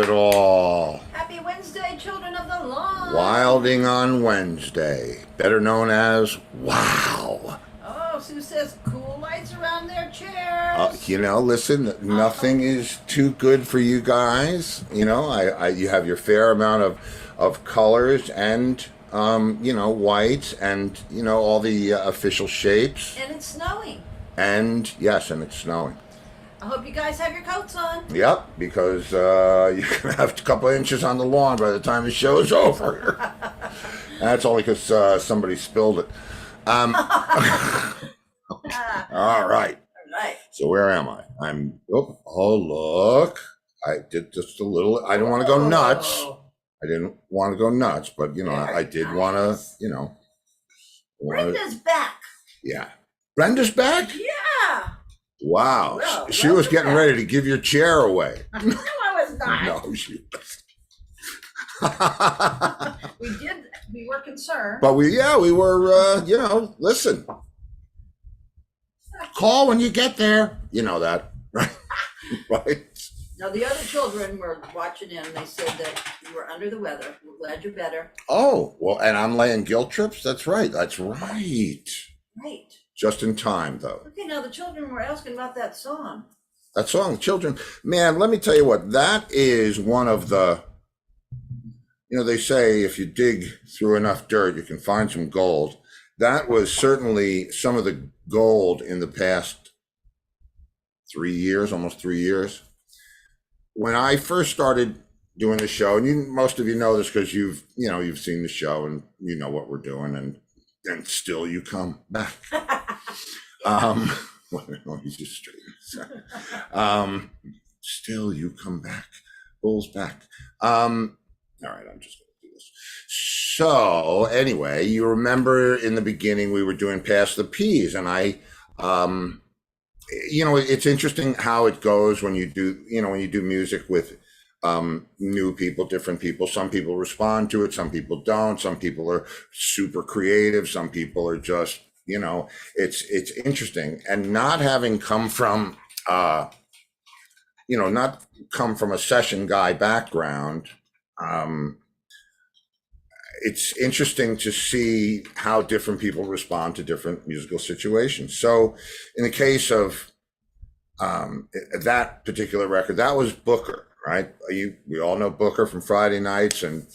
it all. Happy Wednesday, children of the lawn. Wilding on Wednesday, better known as Wow. Oh, Sue says cool lights around their chairs. Listen, nothing is too good for you guys. You have your fair amount of colors and, whites and, all the official shapes. And it's snowing. And yes, and it's snowing. I hope you guys have your coats on. Yep, because you're going to have a couple of inches on the lawn by the time the show's over. That's only because somebody spilled it. All right. So where am I? Look. I did just a little. I didn't want to go nuts. But, I did want to, Brenda's back. Yeah. Brenda's back? Yeah. Wow. Well, she was getting ready to give your chair away. No, I was not. No, she was. We were concerned. But we were, listen. Call when you get there. You know that, right? Right? Now, the other children were watching in. They said that you were under the weather. We're glad you're better. Oh, well, and I'm laying guilt trips? That's right. Right. Just in time, though. Okay, now the children were asking about that song. That song, children. Man, let me tell you what, that is one of the, they say if you dig through enough dirt, you can find some gold. That was certainly some of the gold in the past 3 years, almost 3 years. When I first started doing the show, and most of you know this because you've seen the show and you know what we're doing, and still you come back. Still you come back. Bull's back. All right, I'm just going to do this. So anyway, you remember in the beginning we were doing Pass the Peas, and it's interesting how it goes when you do music with new people, different people. Some people respond to it, some people don't. Some people are super creative. Some people are just, it's interesting. And not having come from, not come from a session guy background, it's interesting to see how different people respond to different musical situations. So in the case of that particular record, that was Booker, right? We all know Booker from Friday nights and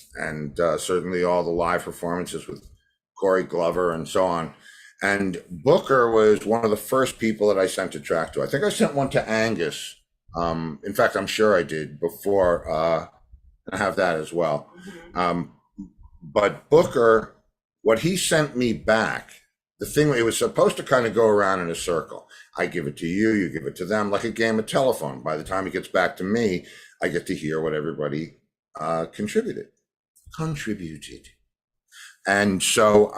certainly all the live performances with Corey Glover and so on. And Booker was one of the first people that I sent a track to. I think I sent one to Angus. In fact, I'm sure I did before. I have that as well. But Booker, what he sent me back, it was supposed to kind of go around in a circle. I give it to you, you give it to them, like a game of telephone. By the time it gets back to me, I get to hear what everybody contributed. And so,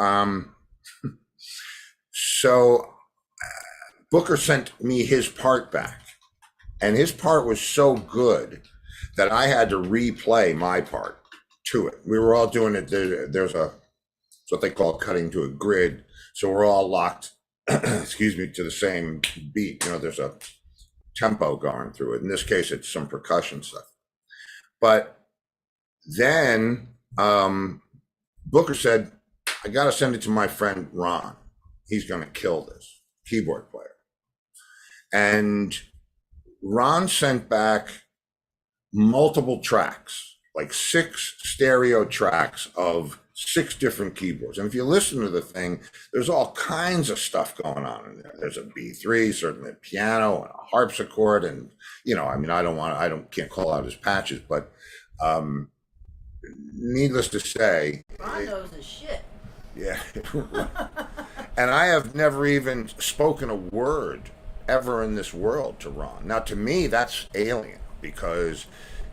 Booker sent me his part back. And his part was so good that I had to replay my part to it. We were all doing it. There's what they call cutting to a grid. So we're all locked, to the same beat. There's a tempo going through it. In this case, it's some percussion stuff. But then Booker said, I got to send it to my friend Ron. He's going to kill this keyboard player. And Ron sent back multiple tracks, like 6 stereo tracks of 6 different keyboards. And if you listen to the thing, there's all kinds of stuff going on in there. There's a B3, certainly a piano and a harpsichord. And, can't call out his patches, but needless to say. Ron knows his shit. Yeah. And I have never even spoken a word ever in this world to Ron. Now, to me, that's alien, because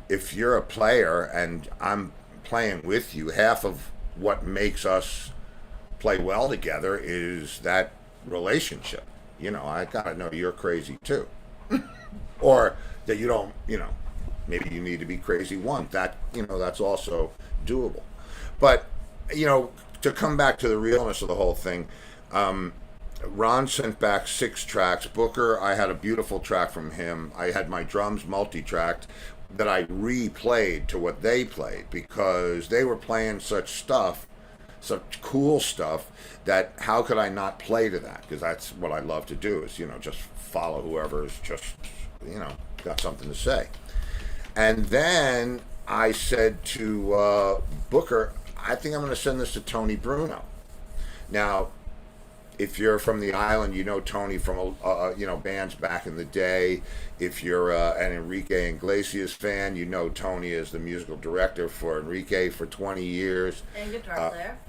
if you're a player and I'm playing with you, half of what makes us play well together is that relationship. I gotta know you're crazy too. Or that you don't, maybe you need to be crazy one. That, that's also doable. But, to come back to the realness of the whole thing, Ron sent back 6 tracks. Booker, I had a beautiful track from him. I had my drums multi-tracked. that I replayed to what they played, because they were playing such cool stuff, that how could I not play to that? Because that's what I love to do, is, just follow whoever's just, got something to say. And then I said to Booker, I think I'm going to send this to Tony Bruno. Now, if you're from the island, you know Tony from bands back in the day. If you're an Enrique Iglesias fan, you know Tony is the musical director for Enrique for 20 years. And guitar player.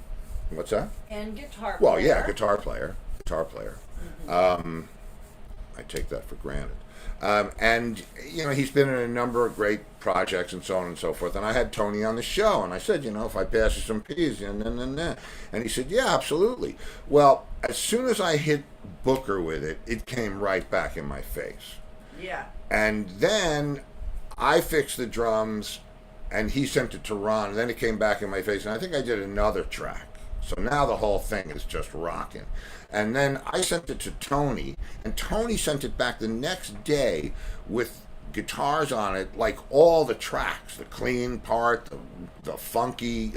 What's that? And guitar player. Well, yeah, guitar player. Mm-hmm. I take that for granted. And he's been in a number of great projects and so on and so forth. And I had Tony on the show, and I said, if I pass you some peas, and he said, yeah, absolutely. Well, as soon as I hit Booker with it, it came right back in my face. Yeah. And then I fixed the drums, and he sent it to Ron, and then it came back in my face, and I think I did another track. So now the whole thing is just rocking. And then I sent it to Tony, and Tony sent it back the next day with guitars on it, like all the tracks, the clean part, the funky,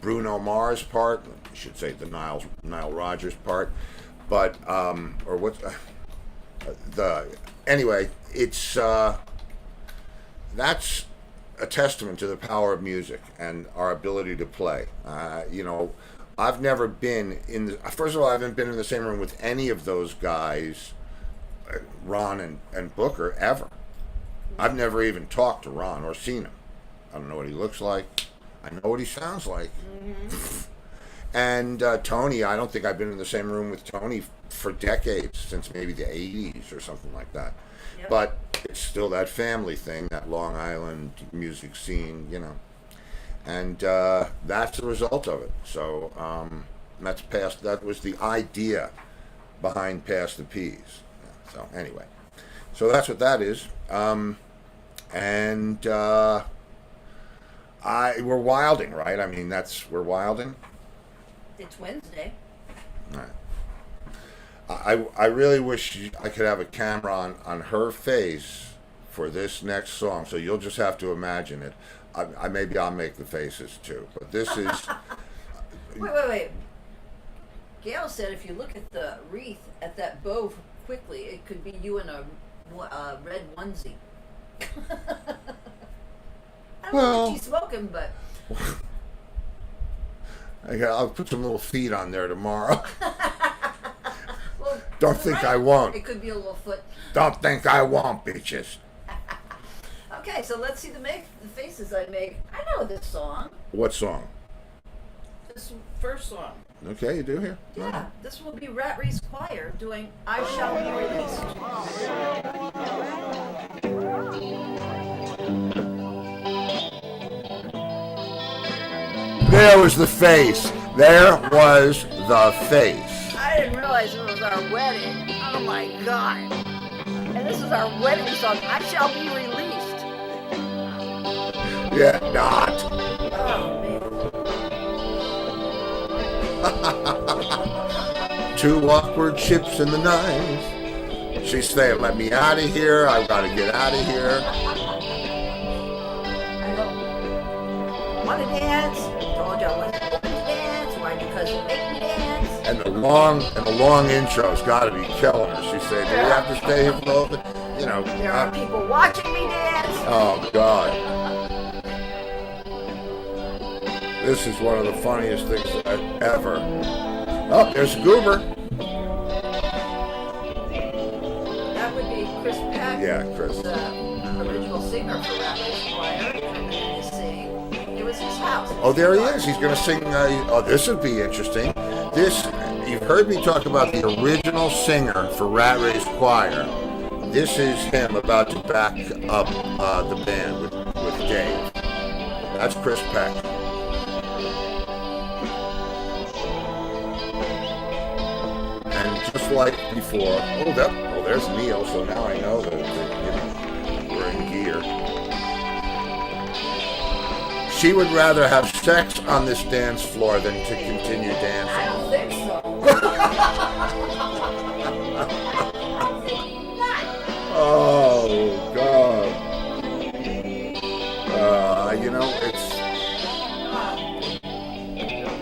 Bruno Mars part, I should say the Nile Rodgers part, but, or what's, anyway, it's, that's a testament to the power of music and our ability to play. I've never been first of all, I haven't been in the same room with any of those guys, Ron and Booker, ever. I've never even talked to Ron or seen him. I don't know what he looks like. I know what he sounds like. Mm-hmm. And Tony, I don't think I've been in the same room with Tony for decades, since maybe the 80s or something like that. Yep. But it's still that family thing, that Long Island music scene, and that's the result of it. So that was the idea behind Pass the Peas. So anyway, so that's what that is. We're wilding, right? I mean, we're wilding. It's Wednesday. All right. I really wish I could have a camera on her face for this next song, so you'll just have to imagine it. Maybe I'll make the faces too, but this is... Wait. Gail said if you look at the wreath, at that bow quickly, it could be you in a red onesie. I don't know what she's smoking, but... I'll put some little feet on there tomorrow. Well, don't think I won't. It could be a little foot. Don't think I won't, bitches. Okay, so let's see the faces I make. I know this song. What song? This first song. Okay, you do here? Yeah, right. This will be Rat Race Choir doing I Shall Be Released. There was the face. There was the face. I didn't realize it was our wedding. Oh my God. And this is our wedding song, I Shall Be Released. Yeah, not. Oh, man. Two awkward ships in the night. She's saying, let me out of here. I've got to get out of here. I don't want to dance. Told you I wasn't going to dance. Why? Because you make me dance. And the long intro's got to be killing her. She said, do we have to stay here for a little bit? There are people watching me dance. Oh, God. This is one of the funniest things ever. Oh, there's Goober. That would be Chris Peck. Yeah, Chris. The original singer for Rat Race Choir. Coming in to sing. It was his house. Oh, there he is. He's going to sing. This would be interesting. You've heard me talk about the original singer for Rat Race Choir. This is him about to back up the band with Dave. That's Chris Peck. And just like before, there's Neil. So now I know that we're in gear. She would rather have sex on this dance floor than to continue dancing. I don't think so. Oh, God. You know, it's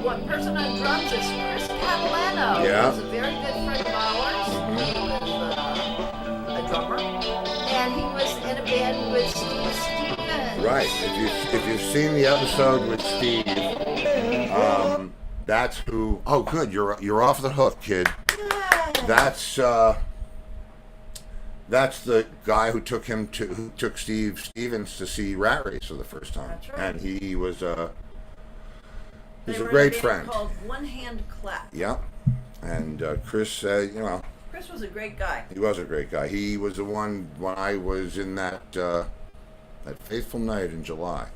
One person on drums is Chris Catalano. yeah. He's a very good friend of ours. He was a drummer, and he was in a band with Steve Stevens. Right. If you've seen the episode with Steve, that's who. Oh, good. You're off the hook, kid. That's the guy who took Steve Stevens to see Rat Race for the first time. That's right. And he's a They were great in a band friend. called One Hand Clap. Yeah. And Chris, you know, Chris was a great guy. he was a great guy. He was the one when I was in that fateful night in July.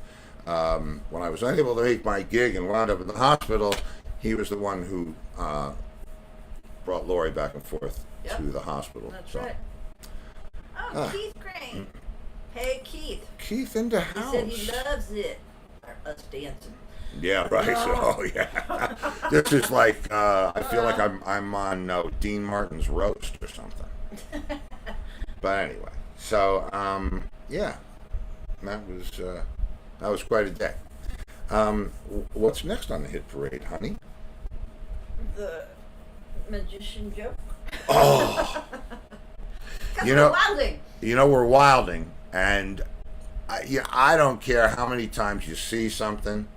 When I was unable to make my gig and wound up in the hospital, he was the one who brought Lori back and forth Yep. to the hospital. That's right. Oh, Keith Crane. Hey, Keith. Keith in the He house. said he loves it. Us dancing. Yeah, right. No. Oh, yeah. This is like I feel like I'm on Dean Martin's roast or something. But anyway, so yeah, that was quite a day. What's next on the hit parade, honey? The magician joke. Oh, you know, Wilding. we're wilding, and I don't care how many times you see something.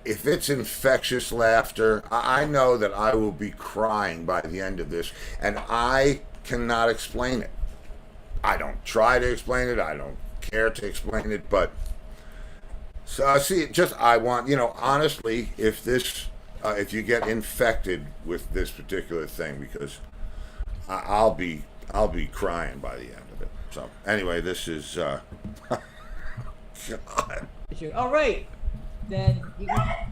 If it's infectious laughter, I know that I will be crying by the end of this, and I cannot explain it. I don't try to explain it. I don't care to explain it, but so see, I want, honestly, if you get infected with this particular thing, because I'll be crying by the end of it. So anyway, this is God. All right, then you can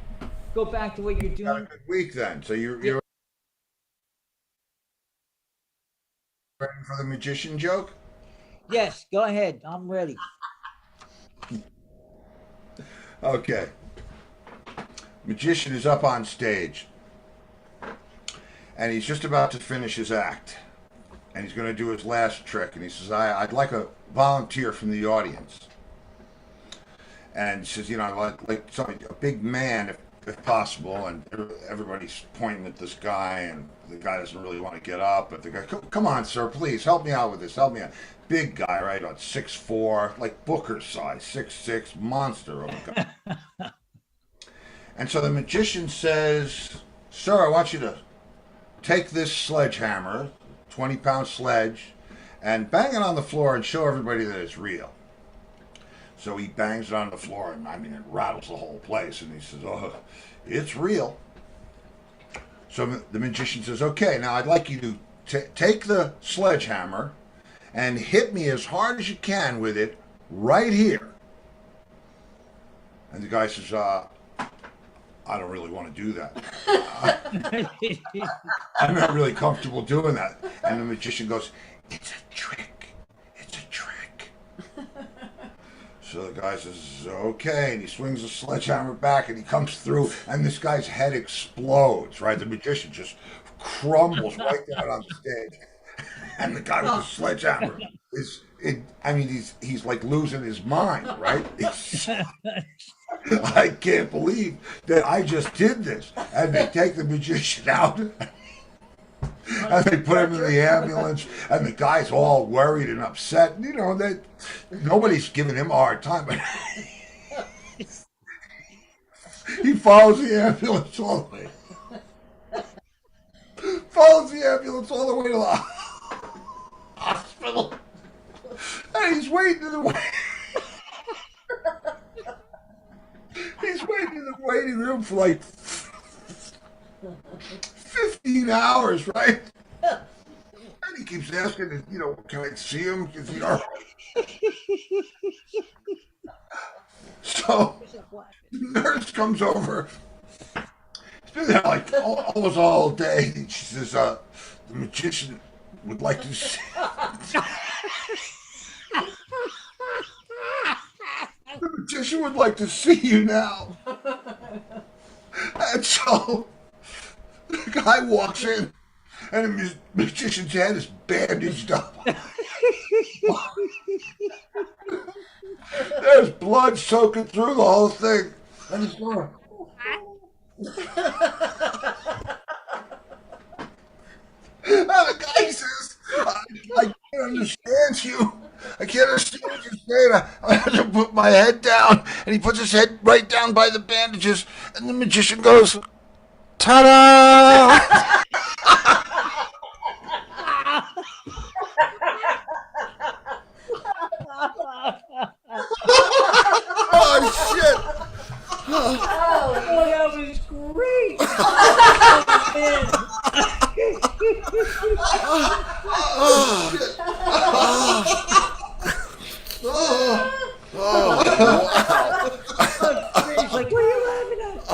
go back to what you're You had a doing. good week then. So you're ready for the magician joke? Yes, go ahead. I'm ready. Okay. Magician is up on stage, and he's just about to finish his act, and he's going to do his last trick, and he says, I'd like a volunteer from the audience. And he says, I'd like somebody, a big man if possible, and everybody's pointing at this guy, and the guy doesn't really want to get up, but the guy, come on, sir, please, help me out with this, help me out. Big guy, right, on 6'4", like Booker's size, 6'6", monster of a guy. And so the magician says, sir, I want you to take this sledgehammer, 20-pound sledge, and bang it on the floor and show everybody that it's real. So he bangs it on the floor, and it rattles the whole place. And he says, oh, it's real. So the magician says, okay, now I'd like you to take the sledgehammer and hit me as hard as you can with it right here. And the guy says, I don't really want to do that. I'm not really comfortable doing that. And the magician goes, it's a trick. It's a trick. So the guy says, okay. And he swings the sledgehammer back, and he comes through, and this guy's head explodes, right? The magician just crumbles right down on the stage. And the guy with the sledgehammer he's like losing his mind, right? I can't believe that I just did this. And they take the magician out, and they put him in the ambulance, and the guy's all worried and upset. That nobody's giving him a hard time, but he follows the ambulance all the way. Follows the ambulance all the way to the hospital, and he's waiting in the waiting room for like 15 hours, right? And he keeps asking, can I see him? Is he all right? So the nurse comes over. He's been there like almost all day. And she says, the magician would like to see. The magician would like to see you now. And so the guy walks in, and the magician's head is bandaged up. There's blood soaking through the whole thing. And he's going, and the guy says, I can't understand you. I can't understand what you're saying. I have to put my head down. And he puts his head right down by the bandages. And the magician goes, ta-da! Oh, shit. Oh, that was great! It's like, what are you laughing at?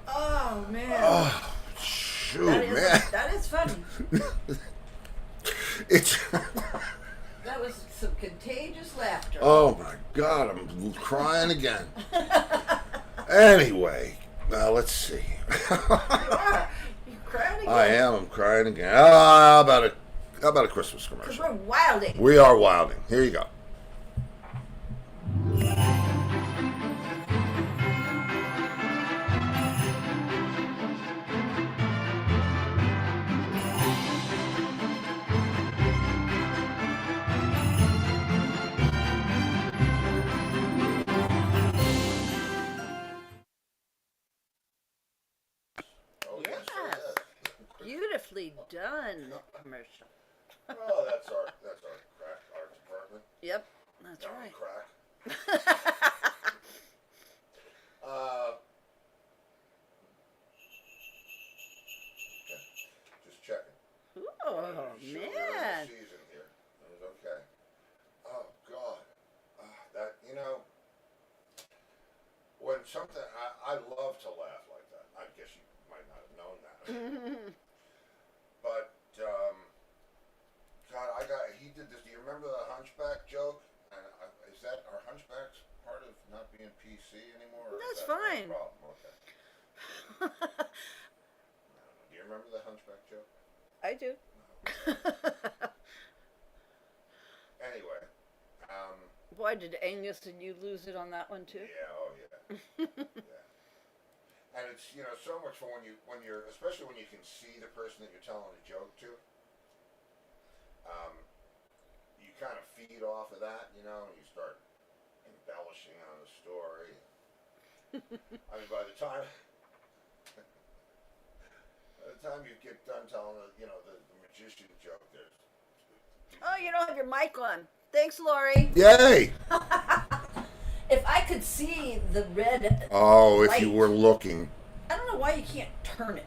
Oh man. Shoot, That is, man. that is funny. It's. That was some contagious laughter. Oh my God, I'm crying again. Anyway, let's see. You are. You're crying again. I am. I'm crying again. How about a Christmas Because commercial? we're wilding. We are wilding. Here you go. Yes. Beautifully done commercial. Oh, that's our crack art department. Yep, that's right. Crack. Just checking. Oh Sure, we're in man. the season here. It was okay. Oh God, that when something I love to laugh like that. I guess you might not have known that, but God, he did this. Do you remember the Hunchback joke? And is that our Hunchbacks part of not being PC anymore? Or That's is that fine. not a problem? Okay. I don't know. Do you remember the Hunchback joke? I do. Anyway, Boy, did Angus and you lose it on that one too? yeah, oh yeah, yeah. And it's so much fun when you're especially when you can see the person that you're telling a joke to. You kind of feed off of that, and you start embellishing on the story. I mean, by the time you get done telling the magician joke, there's. Oh, you don't have your mic on. Thanks, Lori. Yay! If I could see the red. Oh, if light, you were looking. I don't know why you can't turn it.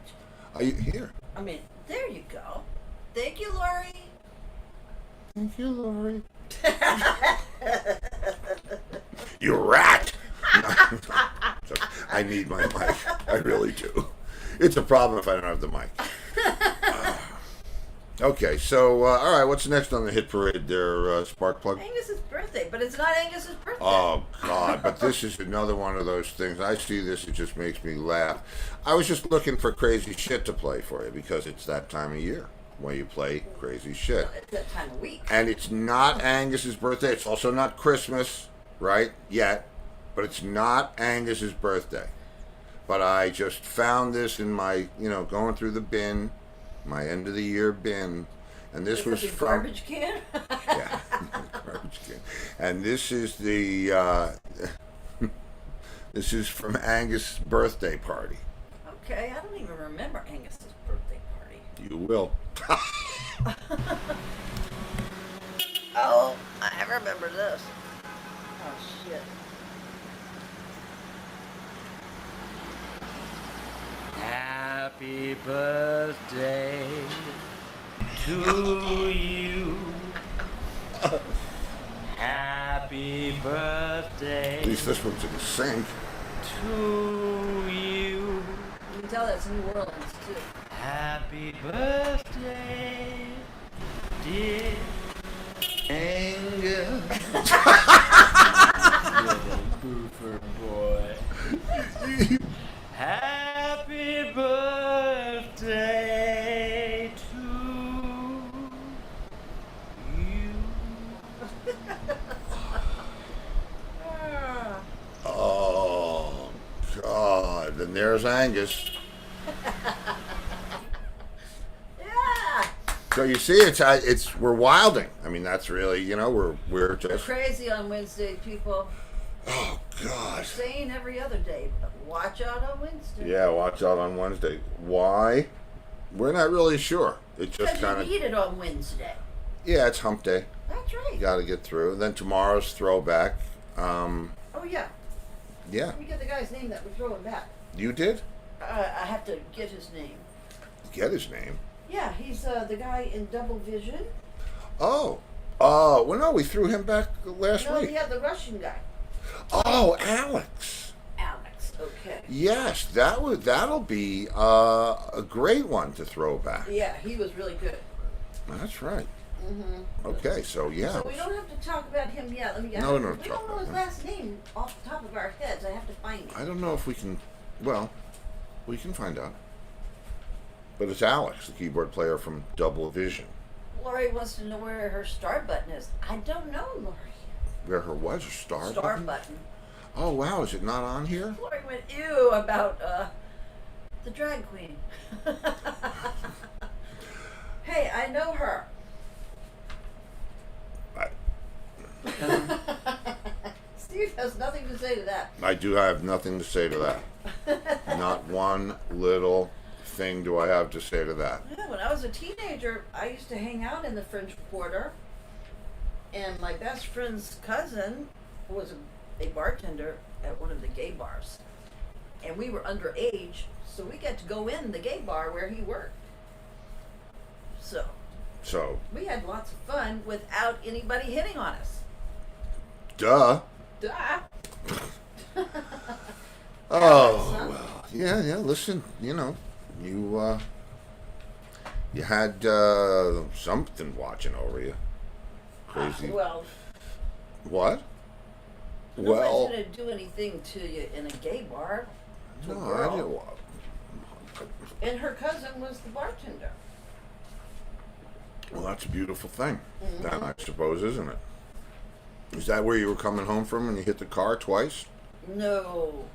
Are you here? I mean, there you go. Thank you, Lori. Thank you, Lori. You rat! So, I need my mic. I really do. It's a problem if I don't have the mic. Okay, so, all right, what's next on the hit parade there, Sparkplug? Angus's birthday, but it's not Angus's birthday. Oh, God, but this is another one of those things. I see this, it just makes me laugh. I was just looking for crazy shit to play for you because it's that time of year when you play crazy shit. Well, it's that time of week. And it's not Angus's birthday. It's also not Christmas, right? Yet. But it's not Angus's birthday. But I just found this in my, going through the bin, my end of the year bin. And this was a from. garbage can? Yeah, garbage can. And this is the. This is from Angus' birthday party. Okay, I don't even remember Angus's birthday party. You will. Oh, I remember this. Oh, shit. Happy birthday to you. Happy birthday At least this one's in sync. to you. You can tell that's New Orleans, too. Happy birthday, dear Angus. Little boofer boy. Happy birthday to you. and there's Angus. Yeah. So you see, we're wilding. I mean, that's really, we're just. Crazy on Wednesday, people. Oh God. Saying every other day, but watch out on Wednesday. Yeah, watch out on Wednesday. Why? We're not really sure. It just Because kind you of. need it on Wednesday. Yeah, it's Hump Day. That's right. You got to get through. Then tomorrow's Throwback. Oh yeah. Yeah. Let me get the guy's name that we're throwing back. You did? I have to get his name. Get his name. Yeah, he's the guy in Double Vision. Oh. Well, no, we threw him back last No, week. yeah, the Russian guy. Oh, Alex. Alex. Okay. Yes, that'll be a great one to throw back. Yeah, he was really good. That's right. Mm-hmm. Okay, so yeah. So we don't have to talk about him yet. Let me get. No, we don't we have to talk don't know about his him. last name off the top of our heads. I have to find it. I don't know if we can. Well, we can find out. But it's Alex, the keyboard player from Double Vision. Lori wants to know where her star button is. I don't know, Lori. Where her was a star Button. Oh wow, is it not on here? Lori went ew about the drag queen. Hey, I know her. Steve has nothing to say to that. I do have nothing to say to that. Not one little thing do I have to say to that. Yeah, when I was a teenager, I used to hang out in the French Quarter, and my best friend's cousin was a bartender at one of the gay bars, and we were underage, so we got to go in the gay bar where he worked. So we had lots of fun without anybody hitting on us. Duh. Duh. Oh, Huh? well, yeah, listen, you had something watching over you. Crazy. Well, What? nobody's Well, gonna do anything to you in a gay bar. To a no, girl. I didn't. And her cousin was the bartender. Well, that's a beautiful thing, Mm-hmm. then, I suppose, isn't it? Is that where you were coming home from when you hit the car twice? No,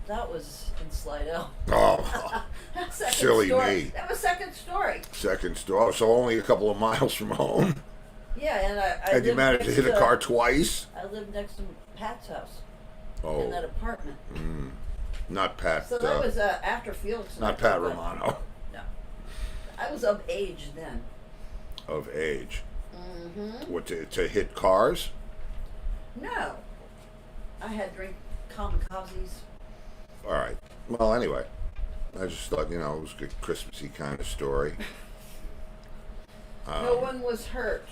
that was in Slidell. Oh, Second Silly story. me. That was second story. second store. Oh, so only a couple of miles from home. Yeah, and I And you lived managed to next hit a car twice? I lived next to Pat's house in Oh, that apartment. not Pat. So that was after Felix. and I not Pat broke up. Romano. No, I was of age then. Of age. Mm-hmm. What, to hit cars? No, I had drink kamikazes. All right. Well, anyway, I just thought, it was a good Christmassy kind of story. No one was hurt.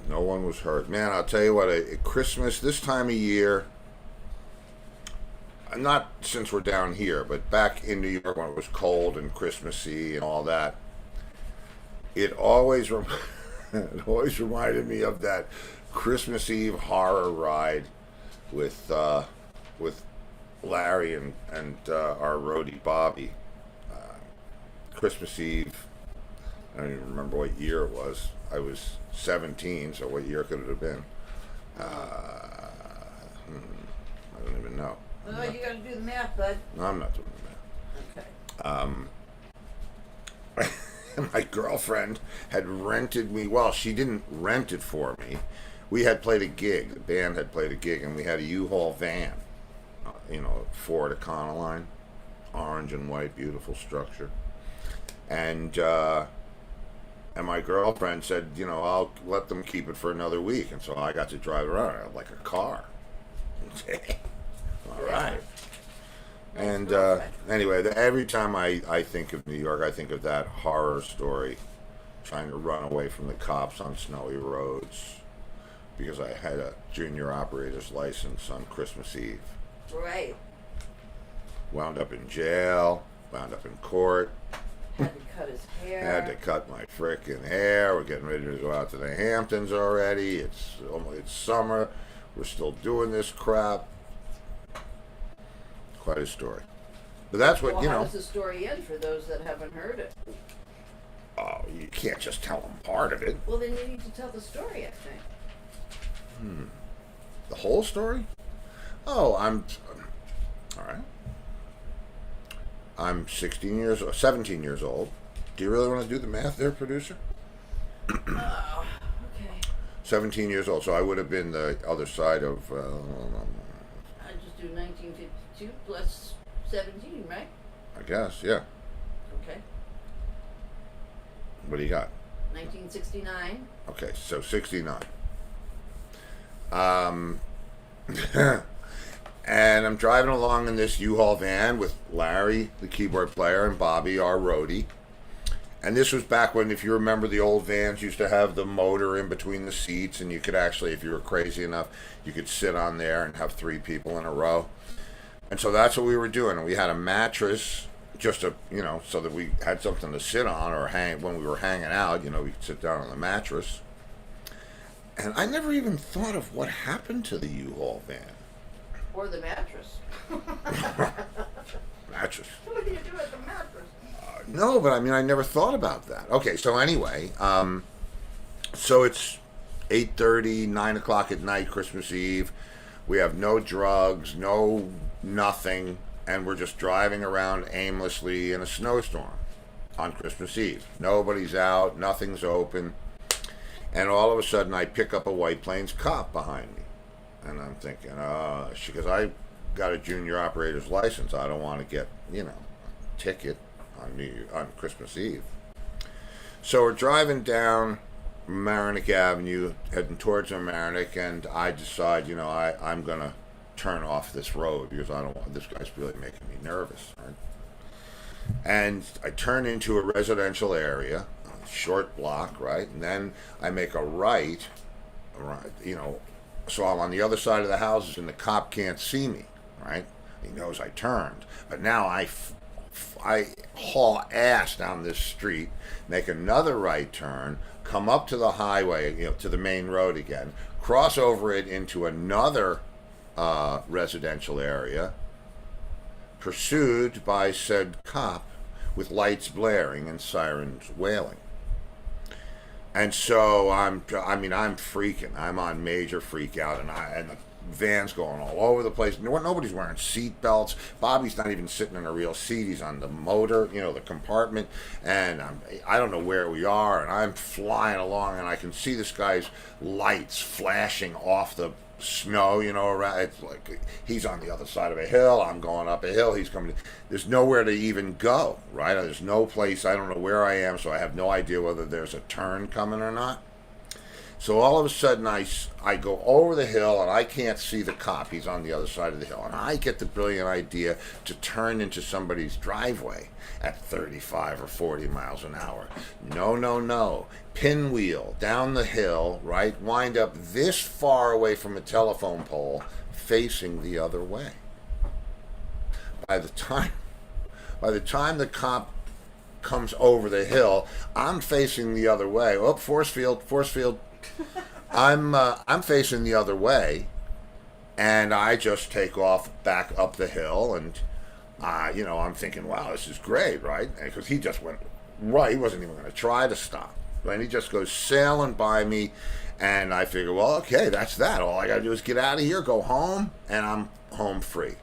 No one was hurt. Man, I'll tell you what, at Christmas, this time of year, not since we're down here, but back in New York when it was cold and Christmassy and all that, it always, it always reminded me of that Christmas Eve horror ride with Larry and our roadie Bobby. Christmas Eve, I don't even remember what year it was. I was 17, so what year could it have been? I don't even know. Oh, you got to do the math, bud. No, I'm not doing that. Okay. My girlfriend had rented me, well, she didn't rent it for me. We had played a gig, the band had played a gig, and we had a U-Haul van, Ford Econoline, orange and white, beautiful structure. And my girlfriend said, I'll let them keep it for another week. And so I got to drive around like a car. All right. And anyway, every time I think of New York, I think of that horror story, trying to run away from the cops on snowy roads because I had a junior operator's license on Christmas Eve. Right. Wound up in jail, wound up in court. Had to cut his hair. Had to cut my frickin' hair. We're getting ready to go out to the Hamptons already. It's summer. We're still doing this crap. Quite a story. But that's what, Well, how does the story end for those that haven't heard it? Oh, you can't just tell them part of it. Well, then you need to tell the story, I think. The whole story? Oh, all right. I'm 17 years old. Do you really want to do the math there, producer? Oh, okay. 17 years old, so I would have been the other side of. I just do 1952 plus 17, right? I guess, yeah. Okay. What do you got? 1969. Okay, so 69. And I'm driving along in this U-Haul van with Larry, the keyboard player, and Bobby, our roadie. And this was back when, if you remember, the old vans used to have the motor in between the seats, and you could actually, if you were crazy enough, you could sit on there and have 3 people in a row. And so that's what we were doing. And we had a mattress, just to, so that we had something to sit on or hang when we were hanging out. We could sit down on the mattress. And I never even thought of what happened to the U-Haul van. Or the mattress. Mattress. What do you do with the mattress? No, but I never thought about that. Okay, so anyway, so it's 8:30, 9 o'clock at night, Christmas Eve. We have no drugs, no nothing, and we're just driving around aimlessly in a snowstorm on Christmas Eve. Nobody's out, nothing's open, and all of a sudden I pick up a White Plains cop behind me, and I'm thinking, because I got a junior operator's license, I don't want to get, a ticket on Christmas Eve. So we're driving down Mamaroneck Avenue, heading towards Mamaroneck, and I decide, I'm gonna turn off this road because I don't want this guy's really making me nervous. Right? And I turn into a residential area, a short block, right, and then I make a right, so I'm on the other side of the houses, and the cop can't see me, right? He knows I turned, but now I haul ass down this street, make another right turn, come up to the highway, to the main road again, cross over it into another residential area, pursued by said cop with lights blaring and sirens wailing. And so I'm freaking. I'm on major freak out, and the van's going all over the place. Nobody's wearing seat belts. Bobby's not even sitting in a real seat. He's on the motor, the compartment, and I don't know where we are, and I'm flying along, and I can see this guy's lights flashing off the snow, around. It's like he's on the other side of a hill. I'm going up a hill. He's coming. There's nowhere to even go, right? There's no place. I don't know where I am, so I have no idea whether there's a turn coming or not. So all of a sudden, I go over the hill, and I can't see the cop. He's on the other side of the hill. And I get the brilliant idea to turn into somebody's driveway at 35 or 40 miles an hour. No. Pinwheel down the hill, right? Wind up this far away from a telephone pole, facing the other way. By the time the cop comes over the hill, I'm facing the other way. Oh, force field. I'm facing the other way, and I just take off back up the hill, and I'm thinking, wow, this is great, right? Because he just went right. He wasn't even going to try to stop, right? He just goes sailing by me, and I figure, well, okay, that's that. All I got to do is get out of here, go home, and I'm home free.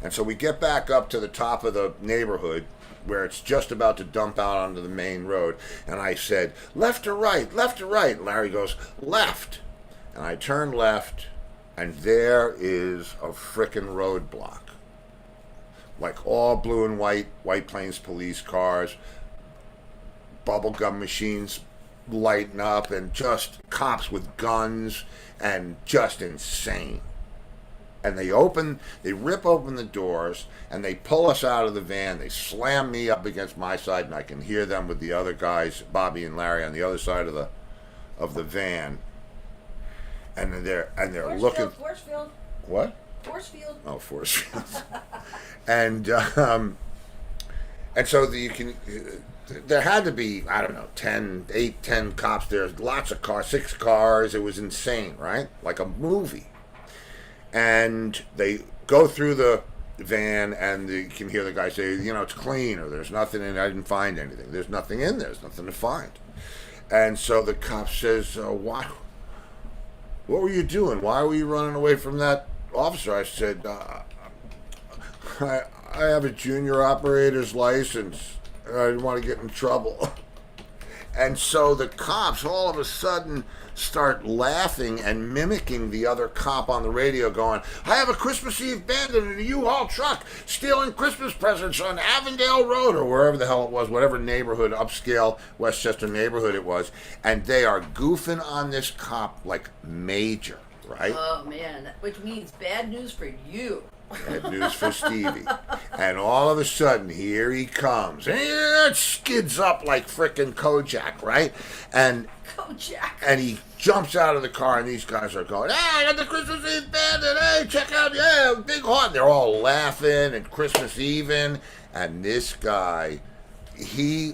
And so we get back up to the top of the neighborhood, where it's just about to dump out onto the main road, and I said, left or right, left or right? And Larry goes, left. And I turn left, and there is a frickin' roadblock. Like all blue and White Plains police cars, bubblegum machines lighting up, and just cops with guns, and just insane. And they rip open the doors, and they pull us out of the van. They slam me up against my side, and I can hear them with the other guys, Bobby and Larry, on the other side of the van. And they're looking. Force field. What? Force field. Oh, force field. and so there had to be, I don't know, 10 cops there. Lots of cars, 6 cars. It was insane, right? Like a movie. And they go through the van, and you can hear the guy say, it's clean, or there's nothing in it. I didn't find anything. There's nothing in there. There's nothing to find. And so the cop says, what were you doing? Why were you running away from that officer? I said, I have a junior operator's license. And I didn't want to get in trouble. And so the cops all of a sudden start laughing and mimicking the other cop on the radio going, I have a Christmas Eve bandit in a U-Haul truck stealing Christmas presents on Avondale Road or wherever the hell it was, whatever neighborhood, upscale Westchester neighborhood it was. And they are goofing on this cop like major, right? Oh, man. Which means bad news for you. Bad news for Stevie. And all of a sudden, here he comes. And it skids up like frickin' Kojak, right? And he jumps out of the car, and these guys are going, hey, I got the Christmas Eve bandit. Hey, check out, yeah, big horn. They're all laughing and Christmas Eve-ing. And this guy, he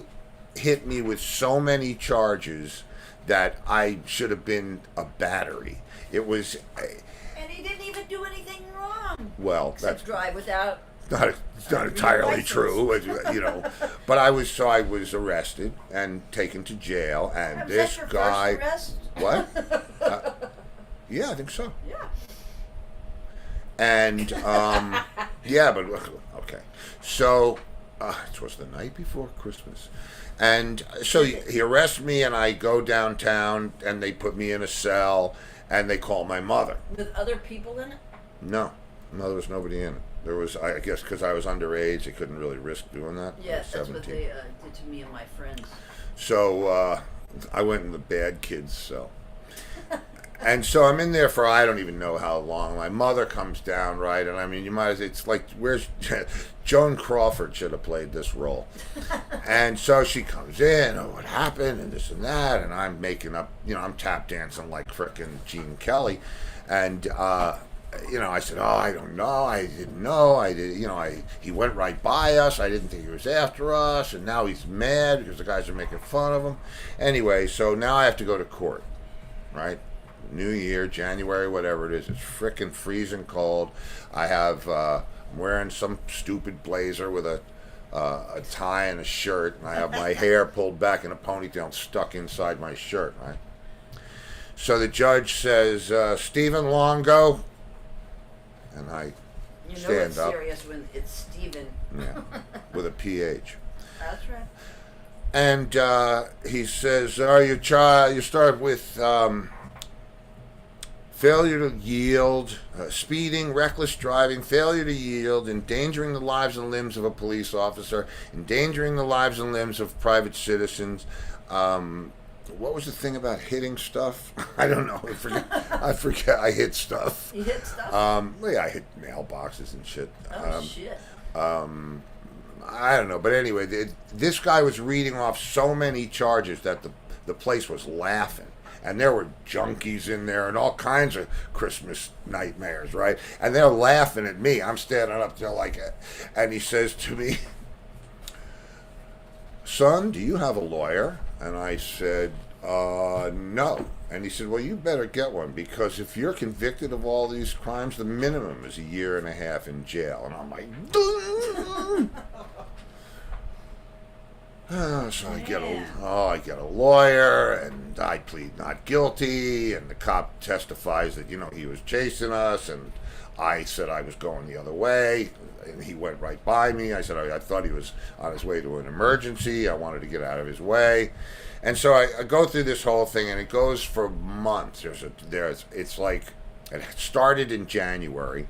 hit me with so many charges that I should have been a battery. It was... And he didn't even do anything wrong. Well, except that's drive without... It's not entirely true, you know. But I was arrested and taken to jail, and Was this that your guy. First arrest? What? Yeah, I think so. Yeah. And yeah, but okay. So it was the night before Christmas, and so he arrests me, and I go downtown, and they put me in a cell, and they call my mother. With other people in it? No, there was nobody in it. There was, I guess, because I was underage, they couldn't really risk doing that. Yes, that's what they did to me and my friends. So I went in the bad kids cell. And so I'm in there for I don't even know how long. My mother comes down, right? And I mean, you might as it's like, where's Joan Crawford should have played this role. And so she comes in, oh, what happened, and this and that, and I'm making up, I'm tap dancing like frickin' Gene Kelly. And I said, oh, I don't know. I didn't know. He went right by us. I didn't think he was after us. And now he's mad because the guys are making fun of him. Anyway, so now I have to go to court, right? New Year, January, whatever it is. It's frickin' freezing cold. I'm wearing some stupid blazer with a tie and a shirt. And I have my hair pulled back in a ponytail and stuck inside my shirt, right? So the judge says, Stephen Luongo. And I stand it's up. Serious when it's Stephen. Yeah, with a PH. That's right. And he says, you start with failure to yield, speeding, reckless driving, failure to yield, endangering the lives and limbs of a police officer, endangering the lives and limbs of private citizens. What was the thing about hitting stuff? I don't know. I forget. I hit stuff. You hit stuff? Yeah, I hit mailboxes and shit. Oh, shit. I don't know. But anyway, this guy was reading off so many charges that the place was laughing. And there were junkies in there and all kinds of Christmas nightmares, right? And they're laughing at me. I'm standing up there like it. And he says to me, son, do you have a lawyer? And I said, no. And he said, well, you better get one, because if you're convicted of all these crimes, the minimum is 1.5 years in jail. And I'm like, so I get a lawyer, and I plead not guilty, and the cop testifies that, he was chasing us, and I said I was going the other way, and he went right by me. I said I thought he was on his way to an emergency. I wanted to get out of his way. And so I go through this whole thing, and it goes for months. It's like, it started in January,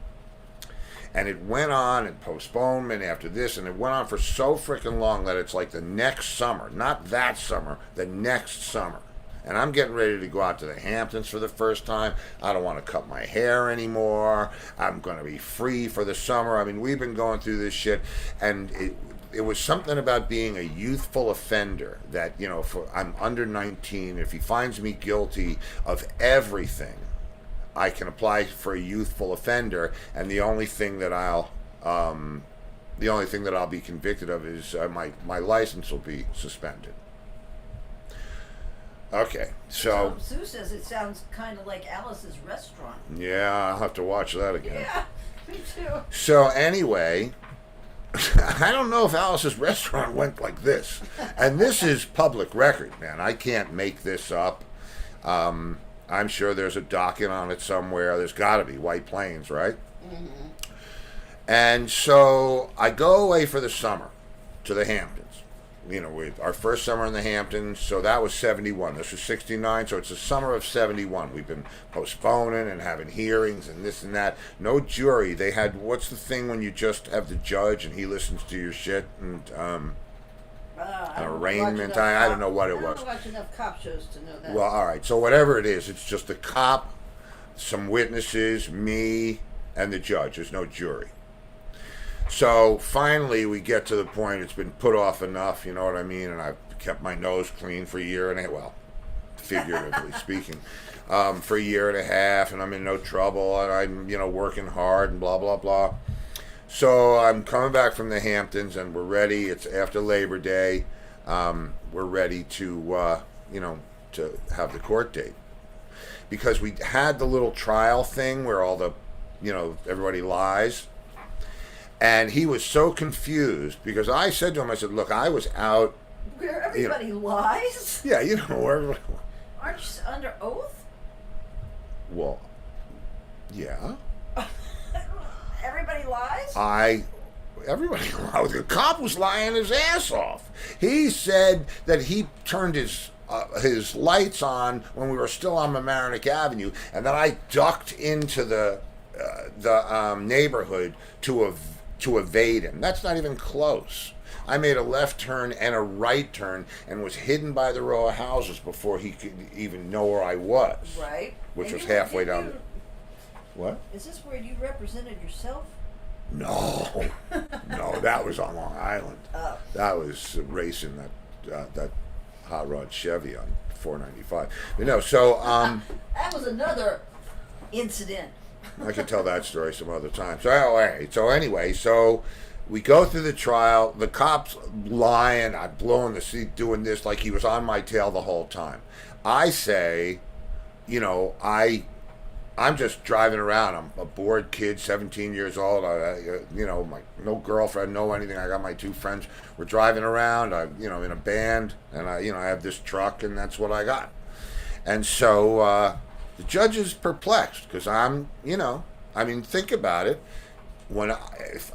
and it went on, and postponement after this, and it went on for so freaking long that it's like the next summer, not that summer, the next summer. And I'm getting ready to go out to the Hamptons for the first time. I don't want to cut my hair anymore. I'm going to be free for the summer. I mean, we've been going through this shit, and it was something about being a youthful offender that, I'm under 19. If he finds me guilty of everything, I can apply for a youthful offender, and the only thing that I'll be convicted of is my license will be suspended. Okay, so Sue says it sounds kind of like Alice's Restaurant. Yeah, I'll have to watch that again. Yeah, me too. So anyway, I don't know if Alice's Restaurant went like this. And this is public record, man. I can't make this up. I'm sure there's a docket on it somewhere. There's got to be White Plains, right? Mm-hmm. And so I go away for the summer to the Hamptons. Our first summer in the Hamptons, so that was 71. This was 69, so it's the summer of 71. We've been postponing and having hearings and this and that. No jury. They had, what's the thing when you just have the judge and he listens to your shit? And an arraignment. I don't know what it was. I don't watch enough cop shows to know that. Well, all right. So whatever it is, it's just the cop, some witnesses, me, and the judge. There's no jury. So finally, we get to the point. It's been put off enough, you know what I mean. And I've kept my nose clean for a year and a half. Well, figuratively speaking, for a year and a half, and I'm in no trouble, and I'm working hard and blah blah blah. So I'm coming back from the Hamptons, and we're ready. It's after Labor Day. We're ready to to have the court date, because we had the little trial thing where all the everybody lies. And he was so confused because I said to him, I said, look, I was out. Where everybody lies? Yeah, where everybody. Aren't you under oath? Well, yeah. Everybody lies? Everybody lied. The cop was lying his ass off. He said that he turned his lights on when we were still on Mamaroneck Avenue, and then I ducked into the neighborhood to evade him. That's not even close. I made a left turn and a right turn and was hidden by the row of houses before he could even know where I was. Right. Which And was you- halfway didn't down. you- What? Is this where you represented yourself? No, no, that was on Long Island. Oh. That was racing that hot rod Chevy on 495. That was another incident. I can tell that story some other time. So anyway, we go through the trial. The cop's lying. I'm blowing the seat, doing this like he was on my tail the whole time. I say, I'm just driving around. I'm a bored kid, 17 years old. No girlfriend, no anything. I got my two friends. We're driving around. In a band, and I have this truck, and that's what I got. And so the judge is perplexed because think about it.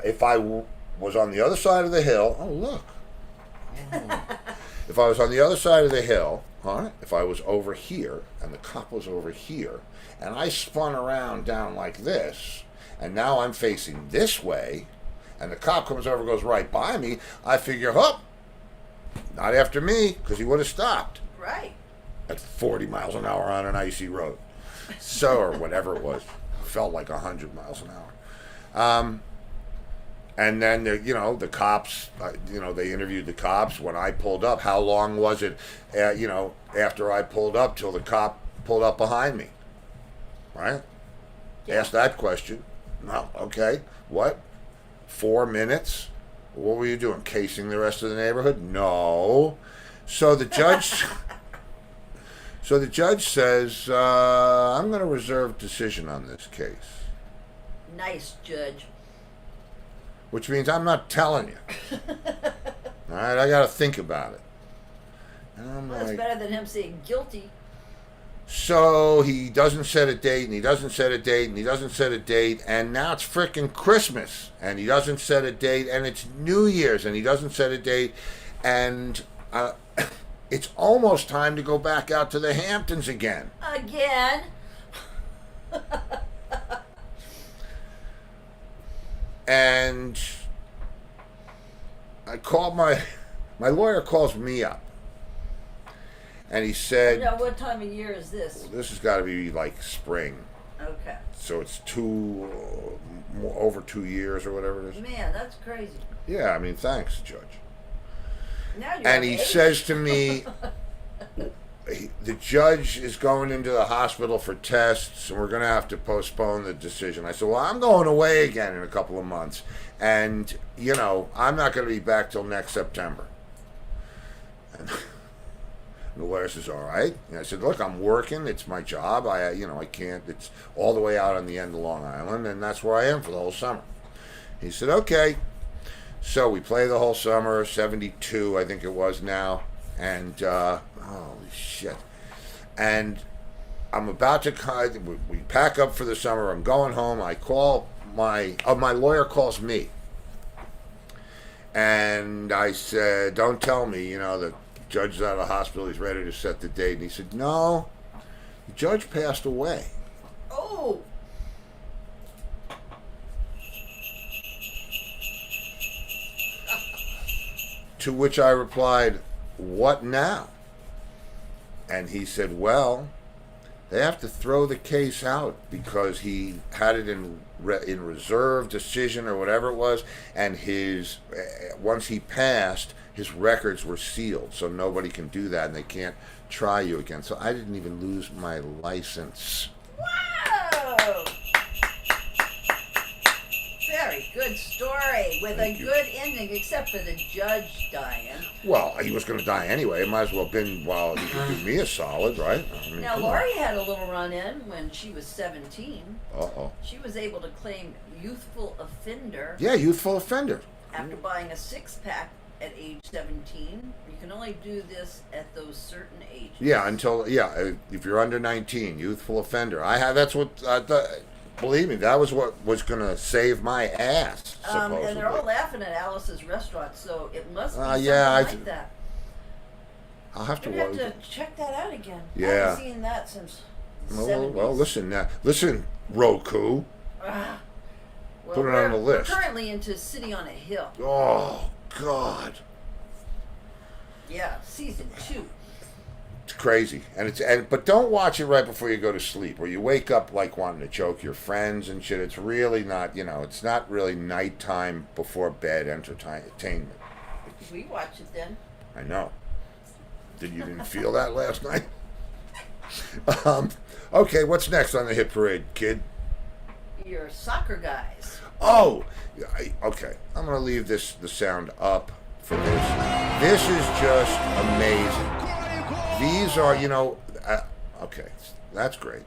If I was on the other side of the hill, oh look. If I was on the other side of the hill, if I was over here and the cop was over here, and I spun around down like this, and now I'm facing this way, and the cop comes over and goes right by me, I figure, not after me, because he would have stopped. Right. At 40 miles an hour on an icy road. So, or whatever it was. Felt like 100 miles an hour. And then, the cops, they interviewed the cops. When I pulled up, how long was it, after I pulled up till the cop pulled up behind me? Right? Yeah. Ask that question. No, okay. What? 4 minutes? What were you doing? Casing the rest of the neighborhood? No. So the judge... So the judge says, I'm going to reserve decision on this case. Nice, Judge. Which means I'm not telling you. All right, I got to think about it. And I'm Well, it's better than him saying guilty. So he doesn't set a date, and he doesn't set a date, and he doesn't set a date, and now it's frickin' Christmas, and he doesn't set a date, and it's New Year's, and he doesn't set a date, and it's almost time to go back out to the Hamptons again. Again? And I called my lawyer calls me up, and he said, Now, what time of year is this? this has got to be like spring, Okay. so it's over 2 years or whatever it is. Man, that's crazy. Yeah, thanks, Judge. Now you're And of he age. says to me, the judge is going into the hospital for tests, and we're going to have to postpone the decision. I said, well, I'm going away again in a couple of months, and, I'm not going to be back till next September. And the lawyer says, all right. And I said, look, I'm working. It's my job. I can't. It's all the way out on the end of Long Island, and that's where I am for the whole summer. He said, okay. So we play the whole summer, 72, I think it was now. And, holy shit. And I'm about to, we pack up for the summer. I'm going home. I call my lawyer calls me, and I said, "Don't tell me, the judge is out of the hospital. He's ready to set the date." And he said, "No, the judge passed away." Oh. To which I replied, "What now?" And he said, "Well, they have to throw the case out because he had it in reserve decision or whatever it was, and his once he passed, his records were sealed, so nobody can do that, and they can't try you again." So I didn't even lose my license. Whoa! Very good story with Thank a you. good ending, except for the judge dying. Well, he was going to die anyway. It might as well have been while he could do me a solid, right? I mean, Now, come on. Lori had a little run-in when she was 17. Uh-oh. She was able to claim youthful offender Yeah, youthful offender. after buying a six-pack at age 17. You can only do this at those certain ages. Yeah, if you're under 19, youthful offender. That's what I thought. Believe me, that was what was going to save my ass, supposedly. And they're all laughing at Alice's restaurant, so it must be something yeah, like that. I'll have to We're gonna watch. have to check that out again. I Yeah. haven't seen that since the 70s. Well, listen now. Listen, Roku. Well, Put it on the list. We're currently into City on a Hill. Oh, God. Yeah, season 2. It's crazy. But don't watch it right before you go to sleep, or you wake up like wanting to choke your friends and shit. It's really not, it's not really nighttime before bed entertainment. We watch it then. I know. Didn't feel that last night? Okay, what's next on the hit parade, kid? Your soccer guys. Oh, okay. I'm going to leave the sound up for this. This is just amazing. These are, okay, that's great.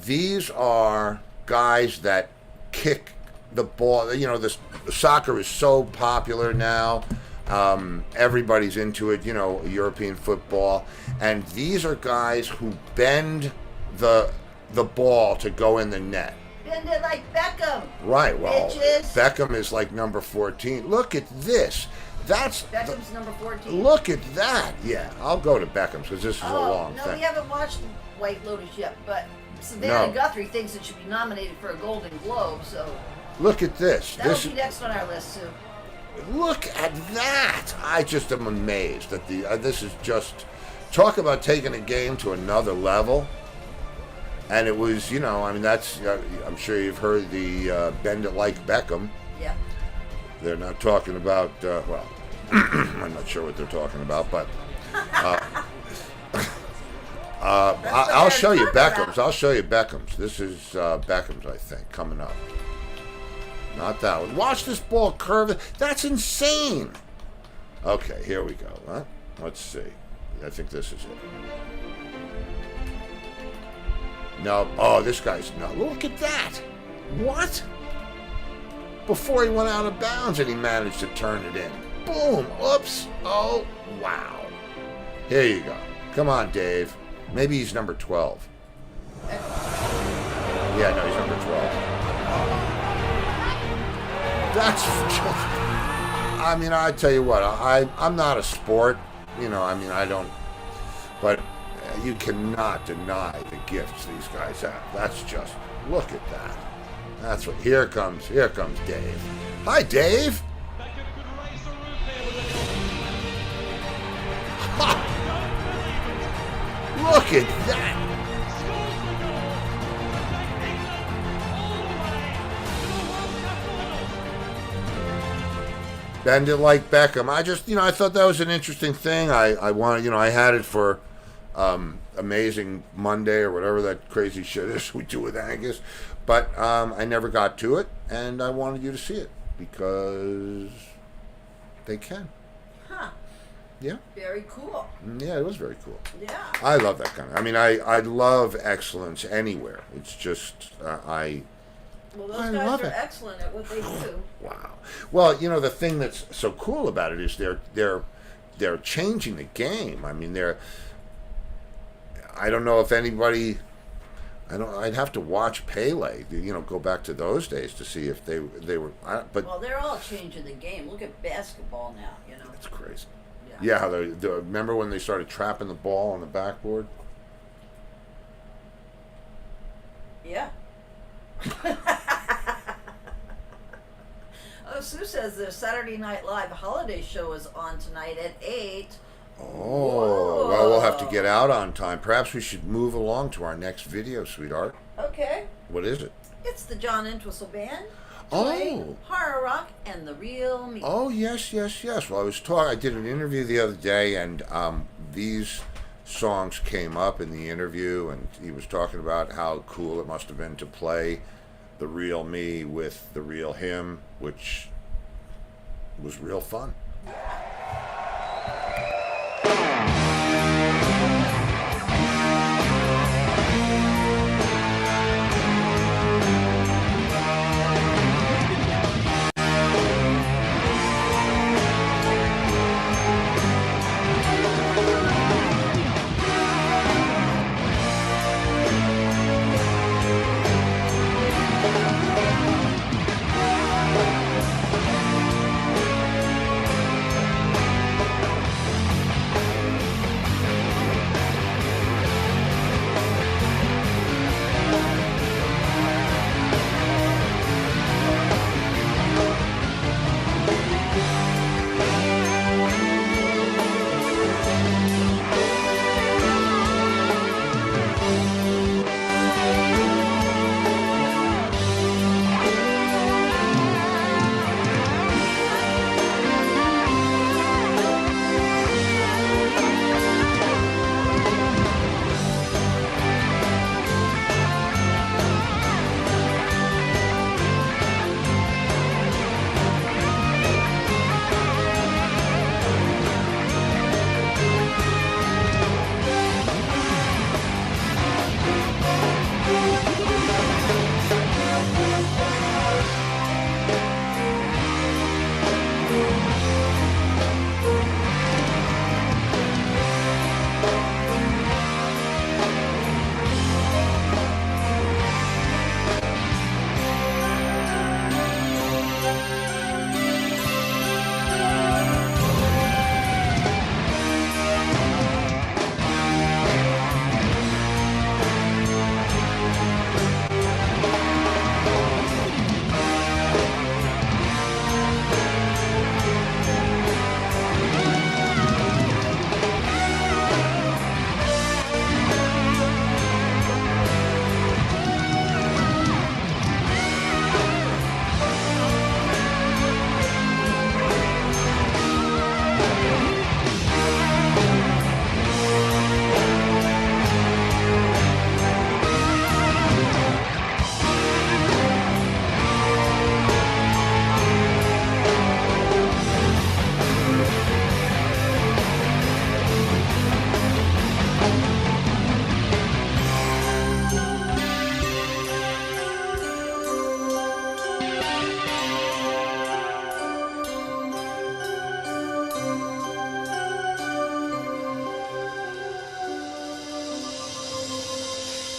These are guys that kick the ball. This soccer is so popular now. Everybody's into it, European football. And these are guys who bend the ball to go in the net. Bend it like Beckham. Right, well, Bitches. Beckham is like number 14. Look at this. Beckham's number 14. Look at that. Yeah, I'll go to Beckham's because this is a long no, thing. we haven't watched White Lotus yet, but Savannah No. Guthrie thinks it should be nominated for a Golden Globe, so Look at this. that'll be next on our list too. Look at that. I just am amazed that this is just talk about taking a game to another level. And it was, that's I'm sure you've heard the Bend It Like Beckham. Yeah. They're not talking about I'm not sure what they're talking about, but I'll show you Beckham's. I'll show you Beckham's. This is Beckham's, I think, coming up. Not that one. Watch this ball curve. That's insane. Okay, here we go. Huh? Let's see. I think this is it. No. Oh, this guy's no. Look at that. What? Before he went out of bounds and he managed to turn it in. Boom. Oops. Oh, wow. Here you go. Come on, Dave. Maybe he's number 12. Yeah, no, he's number 12. That's just... I tell you what, I'm not a sport. I don't... But you cannot deny the gifts these guys have. That's just... Look at that. That's what... Here comes Dave. Hi, Dave. Look at that. Bend it like Beckham. I just, I thought that was an interesting thing. I wanted, I had it for Amazing Monday or whatever that crazy shit is we do with Angus. But I never got to it, and I wanted you to see it because they can. Huh. Yeah. Very cool. Yeah, it was very cool. Yeah. I love that kind of. I love excellence anywhere. It's just Well, I those love guys are it. excellent at what they do. wow. Well, the thing that's so cool about it is they're changing the game. I don't know if anybody. I'd have to watch Pele, go back to those days to see if they were. But Well, they're all changing the game. Look at basketball now. it's crazy. Yeah. Yeah, how remember when they started trapping the ball on the backboard? Yeah. Oh, Sue says the Saturday Night Live holiday show is on tonight at 8. Oh, well, we'll have to get out on time. Perhaps we should move along to our next video, sweetheart. Okay. What is it? It's the John Entwistle Band. Oh. Playing horror rock and the real me. Oh, yes. Well, I did an interview the other day, and these songs came up in the interview, and he was talking about how cool it must have been to play the real me with the real him, which was real fun.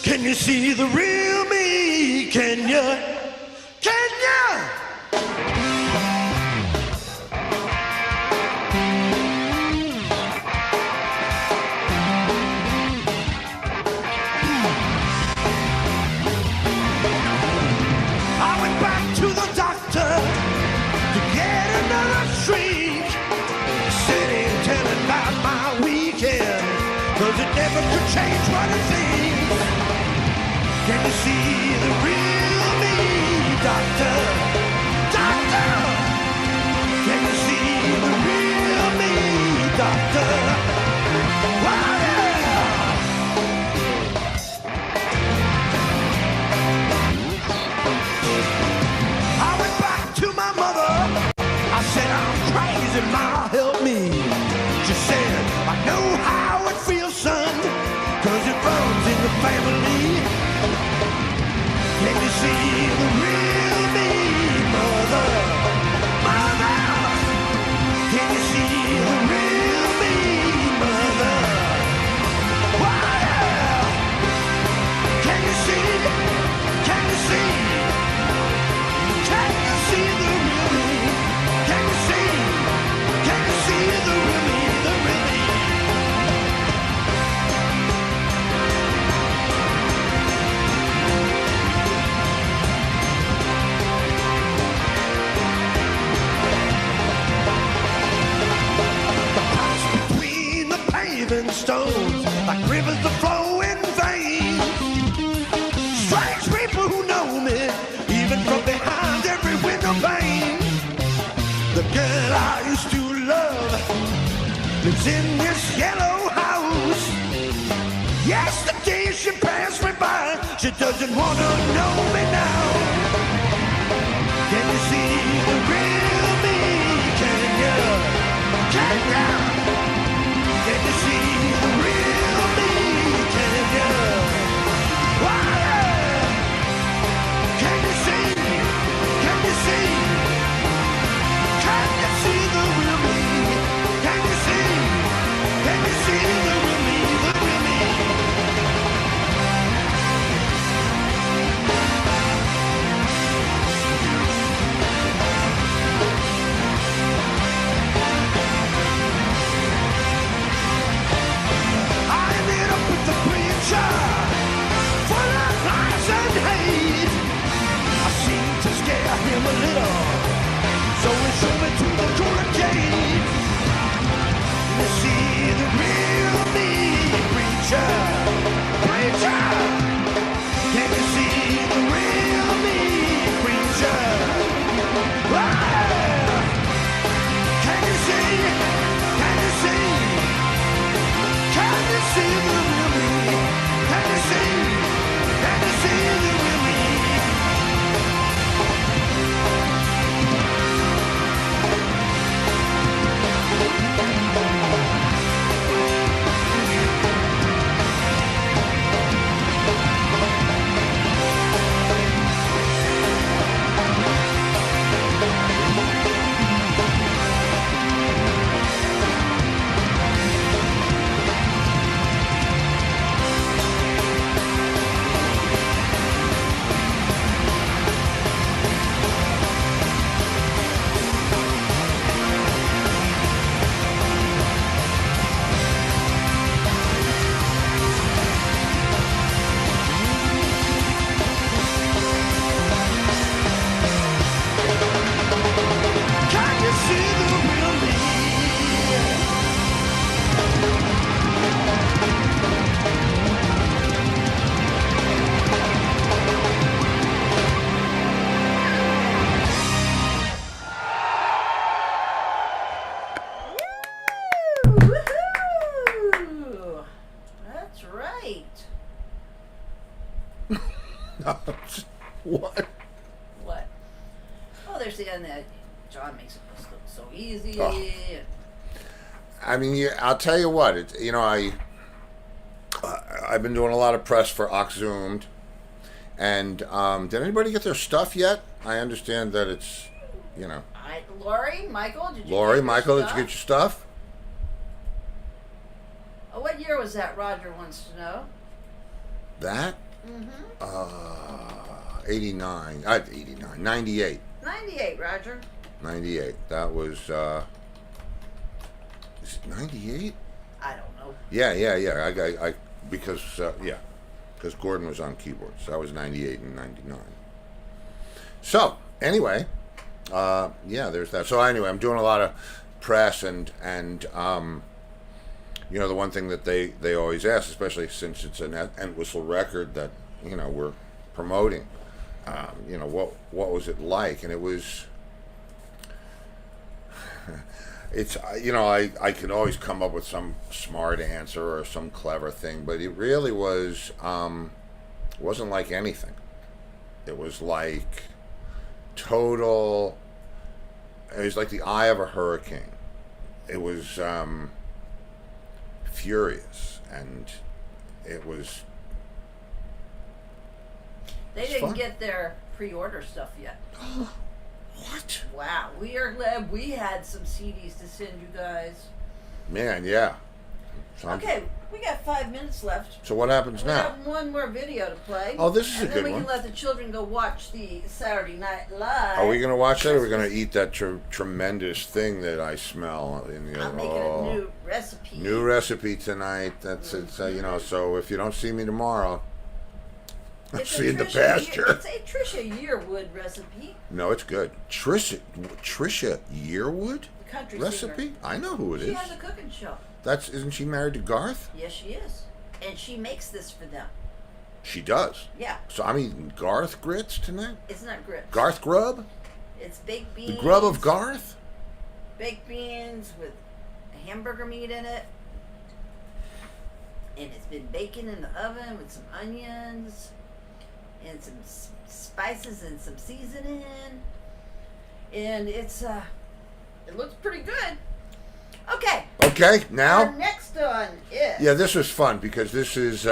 Can you see the real me? Can you? Can you? I went back to the doctor to get another shriek. Said he ain't telling about my weekend, 'cause it never could change what it thinks. Can you see the real me, doctor? Doctor! Can you see the real me, doctor? Oh, yeah! I went back to my mother. I said, I'm crazy, Ma, help me. She said, I know how it feels, son, 'cause it runs stones like rivers that flow in vain. Strange people who know me, even from behind every window pane. The girl I used to love lives in this yellow house. Yesterday she passed me by, she doesn't wanna know me now. Can you see the real me? Can you? Can you? Can you see the real me? Can you? Oh, yeah. Can you see? Can you see? Can you see the real me? Can you see? Can you see the real me? The real me? I ended up with the preacher, full of lies and hate. I seemed to scare him a little, so he showed me to the golden gate. You see the real me, preacher, preacher. Can you see the real me, preacher? Ah! Can you see? Can you see? Can you see the real me? Can you see? Can you see the real me? Can you see the real me? Woohoo! That's right. What? What? Oh, they're saying that John makes it look so easy. Oh. I mean, I'll tell you what. I've been doing a lot of press for Oxzoomed, and did anybody get their stuff yet? I understand that it's, Lori, Michael, did you Lori, get your Michael, did stuff? you get your stuff? Oh, what year was that? Roger wants to know. That? 89. 89. 98. 98, Roger. 98. That was, is it 98? I don't know. Yeah. Because Gordon was on keyboards. So that was 98 and 99. So, anyway, there's that. So anyway, I'm doing a lot of press and the one thing that they always ask, especially since it's an end whistle record that, we're promoting, what was it like? And it was, it's, I could always come up with some smart answer or some clever thing, but it really was, wasn't like anything. It was like total, it was like the eye of a hurricane. It was, furious, and it was. They It's didn't fun. get their pre-order stuff yet. What? Wow, we are glad we had some CDs to send you guys. Man, yeah. Okay, we got 5 minutes left. So what happens We now? have one more video to play. Oh, this is a and good then we one. can let the children go watch the Saturday Night Live. Are we gonna watch that, or are we gonna eat that tremendous thing that I smell in the I'm other? making a new recipe. New recipe tonight. That's it's So if you don't see me tomorrow, I'll It's see a you in the Trisha pasture. It's a Trisha Yearwood recipe. No, it's good. Trisha Yearwood The country recipe. singer. I know who it She is. has a cooking show. Isn't she married to Garth? Yes, she is. And she makes this for them. She does. Yeah. So I'm eating Garth grits tonight? It's not grits. Garth grub? It's baked beans. The grub of Garth? Baked beans with hamburger meat in it. And it's been baking in the oven with some onions and some spices and some seasoning. And it looks pretty good. Okay. Okay, now? Our next one is... Yeah, this was fun because this is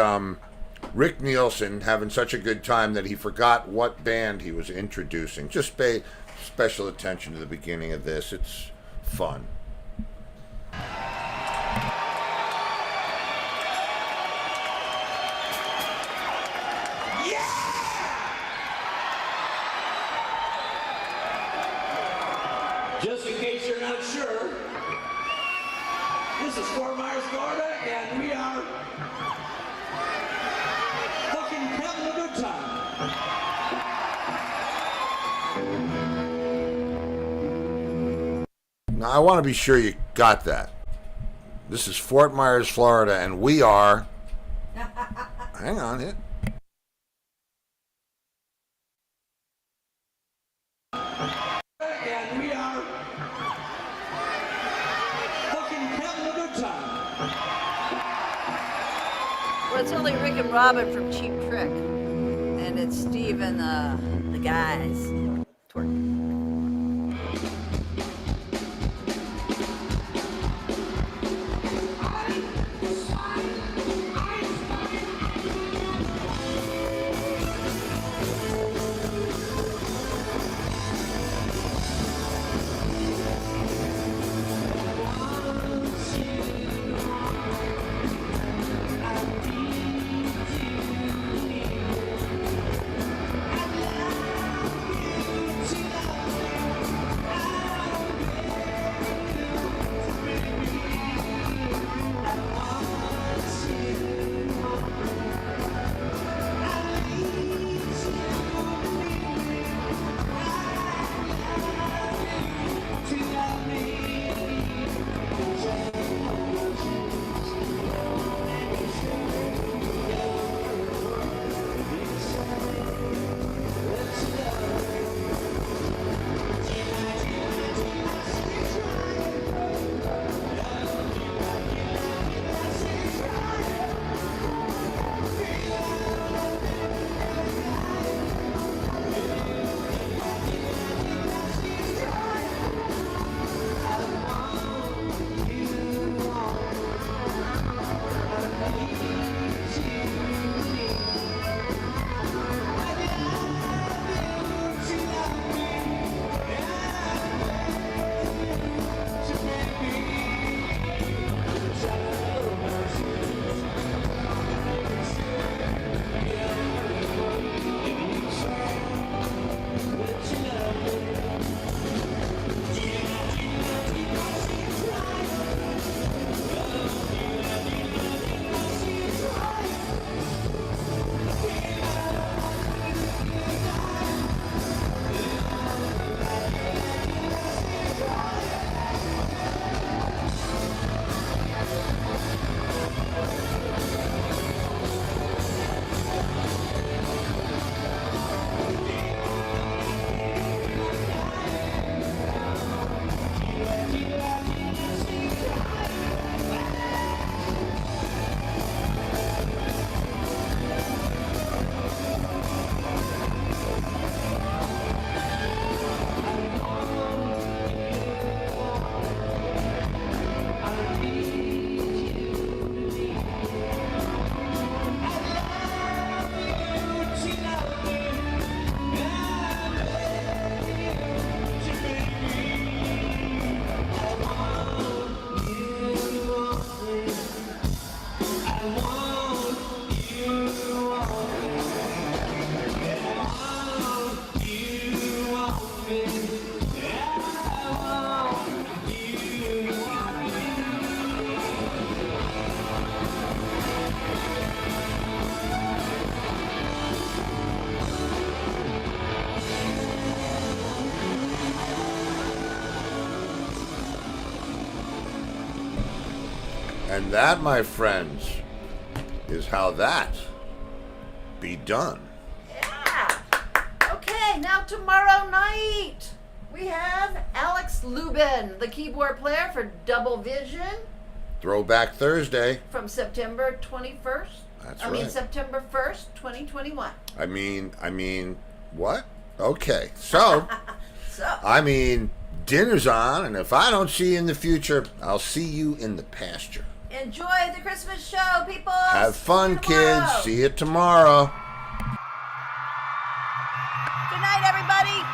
Rick Nielsen having such a good time that he forgot what band he was introducing. Just pay special attention to the beginning of this. It's fun. Just in case you're not sure, this is Fort Myers, Florida, and we are fucking having a good time. Now, I want to be sure you got that. This is Fort Myers, Florida, and we are... Hang on, it. And we are fucking having a good time. Well, it's only Rick and Robin from Cheap Trick. And it's Steve and the guys. Twerk. And that, my friends, is how that be done. Yeah. Okay, now tomorrow night we have Alex Lubin, the keyboard player for Double Vision, Throwback Thursday. from September 21st. That's I mean right. September 1st, 2021. I mean, what? Okay. So, So, dinner's on, and if I don't see you in the future, I'll see you in the pasture. enjoy the Christmas show, people. Have fun, See you tomorrow. kids. See you tomorrow. Good night, everybody.